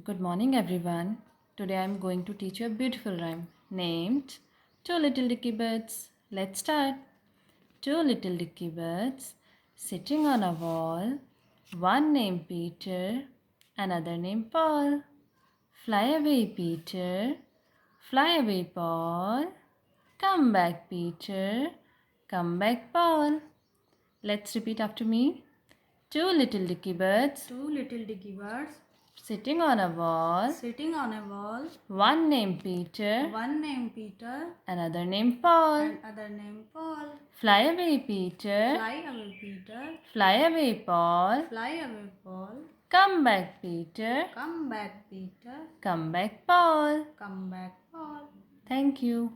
Good morning, everyone. Today I am going to teach you a beautiful rhyme named Two Little Dicky Birds. Let's start. Two little dicky birds sitting on a wall, one named Peter, another named Paul. Fly away, Peter. Fly away, Paul. Come back, Peter. Come back, Paul. Let's repeat after me. Two little dicky birds Two little dicky birds sitting on a wall, sitting on a wall. one named Peter, One named Peter another named Paul. and other named Paul. Fly away, Peter. Fly away, Peter. Fly away, Paul. Fly away, Paul. Come back, Peter. Come back, Peter. Come back, Paul. Come back, Paul. Thank you.